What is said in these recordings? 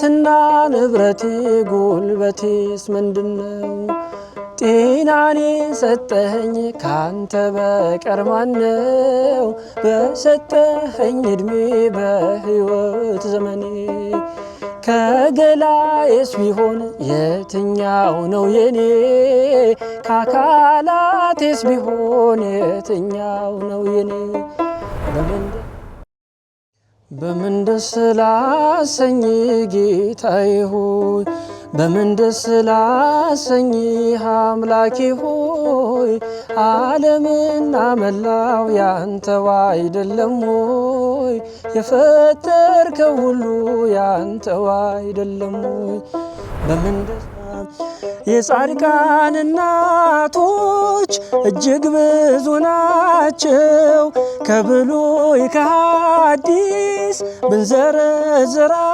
ሀብትና ንብረቴ ጉልበቴስ ምንድነው? ጤናኔ ሰጠኸኝ ካንተ በቀር ማነው? በሰጠኸኝ ዕድሜ በሕይወት ዘመኔ ከገላዬስ ቢሆን የትኛው ነው የኔ? ከአካላቴስ ቢሆን የትኛው ነው የኔ? በምን ደስ ላሰኝ ጌታዬ ሆይ፣ በምን ደስ ላሰኝ አምላኬ ሆይ፣ ዓለምና መላው ያንተው አይደለም ሆይ? የፈጠርከው ሁሉ ያንተው አይደለም ሆይ? በምን ደስ የጻድቃን እናቶች እጅግ ብዙ ናቸው፣ ከብሉይ ከሐዲስ ብንዘረዝራቸው።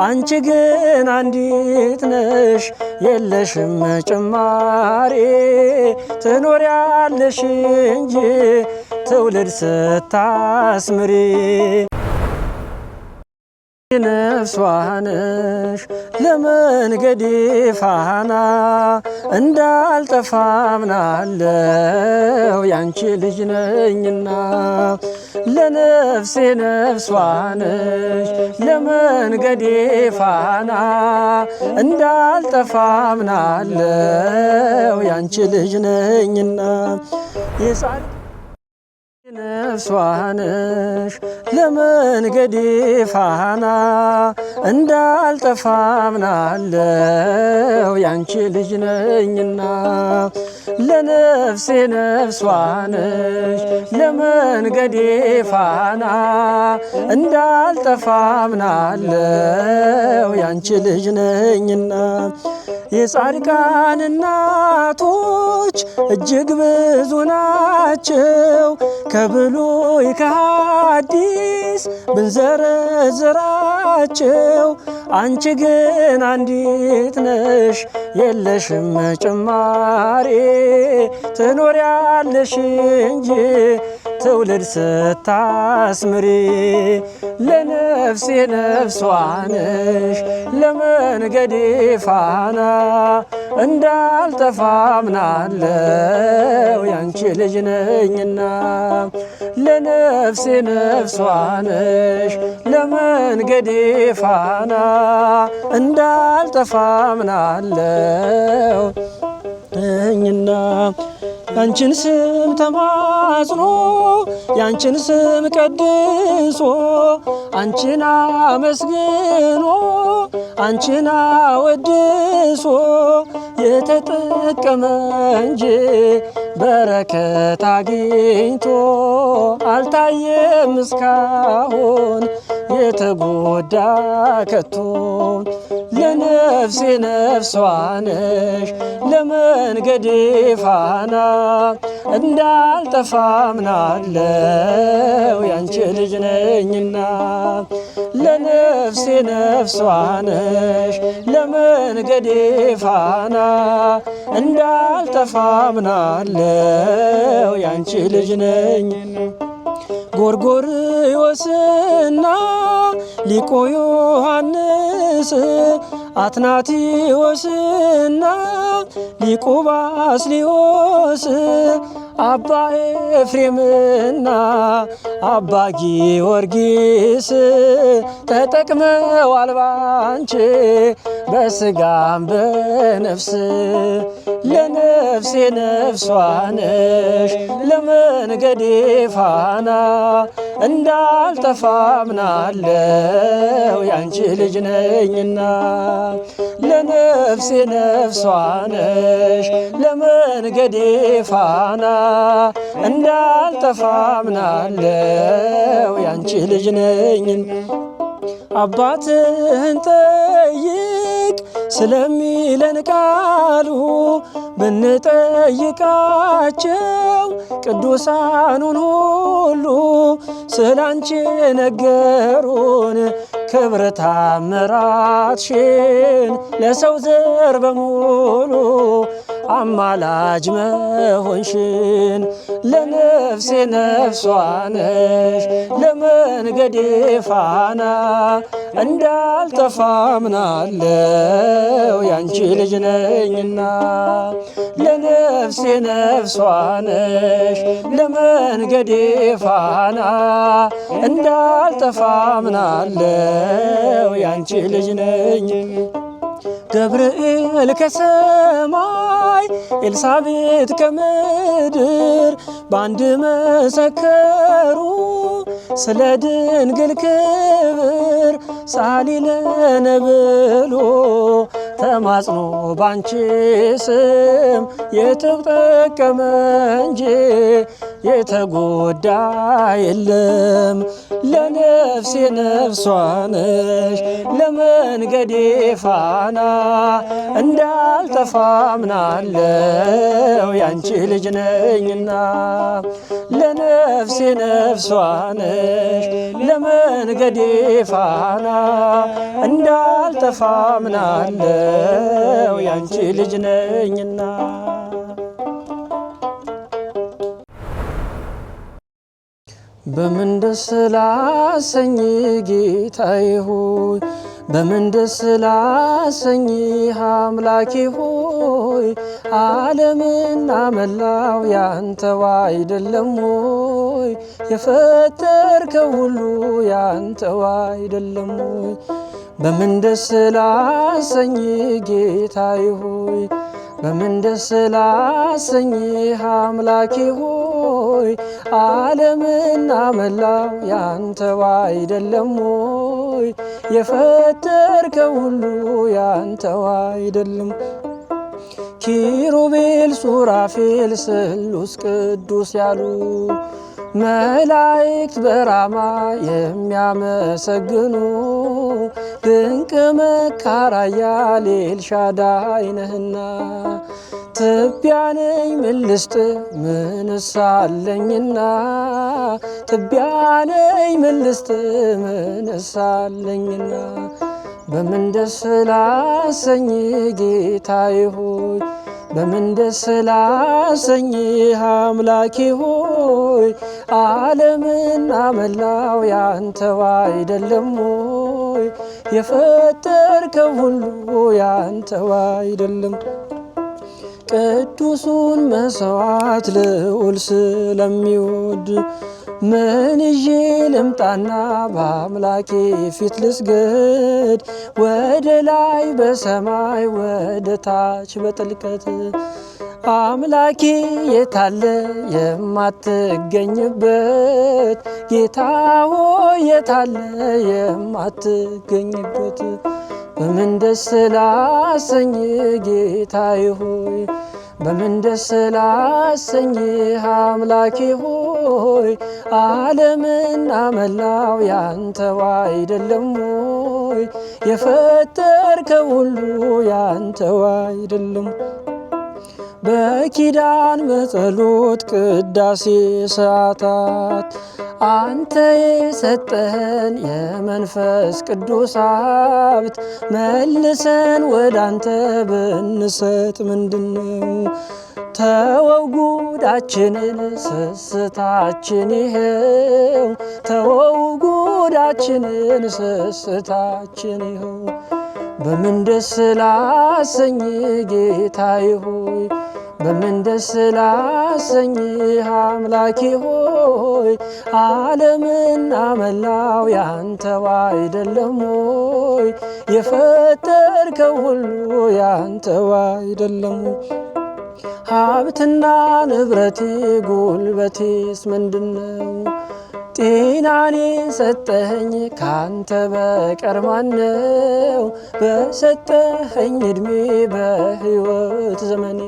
አንቺ ግን አንዲት ነሽ የለሽም ጭማሬ፣ ትኖሪያለሽ እንጂ ትውልድ ስታስምሪ። ነፍሷ ነሽ ለመንገዴ ፋና፣ እንዳልጠፋ አምናለሁ ያንቺ ልጅ ነኝና። ለነፍሴ ነፍሷ ነሽ ለመንገዴ ፋና፣ እንዳልጠፋ አምናለሁ ያንቺ ልጅ ነኝና። ነፍሷ ነሽ ለመንገዴ ፋና፣ እንዳልጠፋ አምናለሁ ያንቺ ልጅ ነኝና። ለነፍሴ ነፍሷ ነሽ ለመንገዴ ፋና፣ እንዳልጠፋ አምናለሁ ያንቺ ልጅ ነኝና። የጻድቃን እናቶች እጅግ ብዙ ናቸው፣ ከብሉይ ከሐዲስ ብንዘረዝራቸው። አንቺ ግን አንዲት ነሽ የለሽም ጭማሬ፣ ትኖሪያለሽ እንጂ ትውልድ ስታስምሪ። ለነፍሴ ነፍሷ ነሽ ለመንገዴ ፋና፣ እንዳልጠፋ አምናለሁ ያንቺ ልጅ ነኝና። ለነፍሴ ነፍሷ ነሽ ለመንገዴ ፋና፣ እንዳልጠፋ አምናለሁ ነኝና። ያንቺን ስም ተማጽኖ ያንቺን ስም ቀድሶ፣ አንቺን አመስግኖ አንቺን አወድሶ የተጠቀመ እንጂ በረከት አግኝቶ አልታየም እስካሁን የተጎዳ ከቶ። ለነፍሴ ነፍሷ ነሽ ለመንገዴ ፋና፣ እንዳልጠፋ አምናለሁ ያንቺ ልጅ ነኝና። ለነፍሴ ነፍሷ ነሽ ለመንገዴ ፋና፣ እንዳልጠፋ አምናለሁ ያንቺ ልጅ ነኝና። ጎርጎርዮስና ሊቁ ዮሐንስ፣ አትናቴዎስና ሊቁ ባስልዮስ፣ አባ ኤፍሬምና አባ ጊዮርጊስ ተጠቅመዋል ባንቺ በስጋም በነፍስ። ለነፍሴ ነፍሷ ነሽ ለመንገዴ ፋና፣ እንዳልጠፋ አምናለሁ ያንቺ ልጅ ነኝና። ለነፍሴ ነፍሷ ነሽ ለመንገዴ ፋና፣ እንዳልጠፋ አምናለሁ ያንቺ ልጅ ነኝና። አባትህን ጠይቅ ስለሚለን ቃሉ፣ ብንጠይቃቸው ቅዱሳኑን ሁሉ ስላንቺ ነገሩን ክብረ ታምራትሽን ለሰው ዘር በሙሉ አማላጅ መሆንሽን ለነፍሴ ነፍሷ ነሽ ለመንገዴ ፋና እንዳልጠፋ አምናለሁ ያንቺ ልጅ ነኝና ለነፍሴ ነፍሷ ነሽ ለመንገዴ ፋና እንዳልጠፋ አምናለሁ ያንቺ ልጅ ነኝ። ገብርኤል ከሰማይ ኤልሳቤጥ ከምድር ባንድ መሰከሩ ስለ ድንግል ክብር ሳሊለነ ብሎ ተማጽኖ ባንቺ ስም የተጠቀመ እንጂ የተጎዳ የለም። ለነፍሴ ነፍሷ ነሽ ለመንገዴ ፋና እንዳልጠፋ አምናለሁ ያንቺ ልጅ ነኝና ለነፍሴ ነፍሷ ነሽ ለመንገዴ ፋና እንዳልጠፋ አምናለሁ ያንቺ ልጅ ነኝና። በምን ደስ ላሰኝ ጌታዬ ሆይ በምን ደስ ላሰኝ አምላኬ ሆይ ዓለምና መላው ያንተው አይደለም ሆይ የፈጠርከው ሁሉ ያንተው አይደለም ሆይ በምን ደስ ላሰኝ ጌታዬ ሆይ በምን ደስ ላሰኝ አምላኬ ሆይ ዓለምና መላው ያንተው አይደለም ሆይ የፈጠርከው ሁሉ ያንተው አይደለም። ኪሩቤል ሱራፌል ስሉስ ቅዱስ ያሉ መላእክት በራማ የሚያመሰግኑ ድንቅ መካር ኃያል ኤልሻዳይ ነህና ትቢያ ነኝ ምን ልስጥ ምንስ አለኝና ትቢያ ነኝ ምን ልስጥ ምንስ አለኝና በምን ደስ ላሰኝ ጌታዬ ሆይ በምን ደስ ላሰኝ አምላኬ ሆይ ዓለምና መላው ያንተው አይደለም ሆይ የፈጠርከው ሁሉ ያንተው አይደለም። ቅዱሱን መሥዋዕት ልዑል ስለሚወድ ምን ይዤ ልምጣና በአምላኬ ፊት ልስገድ? ወደ ላይ በሰማይ ወደ ታች በጥልቀት አምላኬ የታለ የማትገኝበት? ጌታ ሆይ የታለ የማትገኝበት? በምን ደስ ላሰኝ ጌታዬ ሆይ በምን ደስ ላሰኝ አምላኬ ሆይ ዓለምና መላው ያንተው አይደለም ሆይ የፈጠርከው ሁሉ ያንተው አይደለም። በኪዳን በጸሎት ቅዳሴ ሰዓታት አንተ የሰጠን የመንፈስ ቅዱስ ሀብት መልሰን ወደ አንተ ብንሰጥ ምንድነው? ተወው ጉዳችንን ስስታችን ይኸው ተወው ጉዳችንን ስስታችን ይኸው በምን ደስ ላሰኝ ጌታዬ ሆይ በምን ደስ ላሰኝ አምላኬ ሆይ ዓለምና መላው ያንተው አይደለም ሆይ የፈጠርከው ሁሉ ያንተው አይደለም። ሀብትና ንብረቴ ጉልበቴስ ምንድነው? ጤናኔ ሰጠኸኝ ካንተ በቀር ማነው? በሰጠኸኝ ዕድሜ በሕይወት ዘመኔ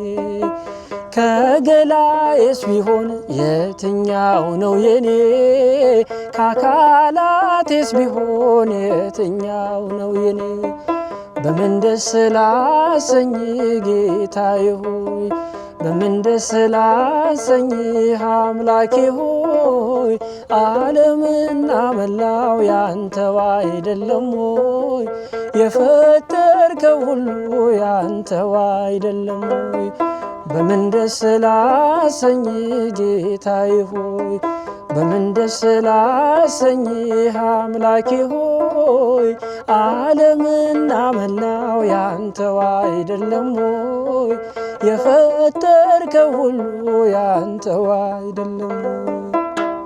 ከገላዬስ ቢሆን የትኛው ነው የኔ? ከአካላቴስ ቢሆን የትኛው ነው የኔ? በምን ደስ ላሰኝ ጌታዬ ሆይ በምን ደስ ላሰኝ አምላኬ ሆይ ዓለምና መላው ያንተው አይደለም ሆይ የፈጠርከው ሁሉ ያንተው አይደለም ሆይ በምን ደስ ላሰኝ ጌታዬ ሆይ በምን ደስ ላሰኝህ አምላኬ ሆይ ዓለምና መላው ያንተው አይደለም ሆይ የፈጠርከው ሁሉ ያንተው አይደለም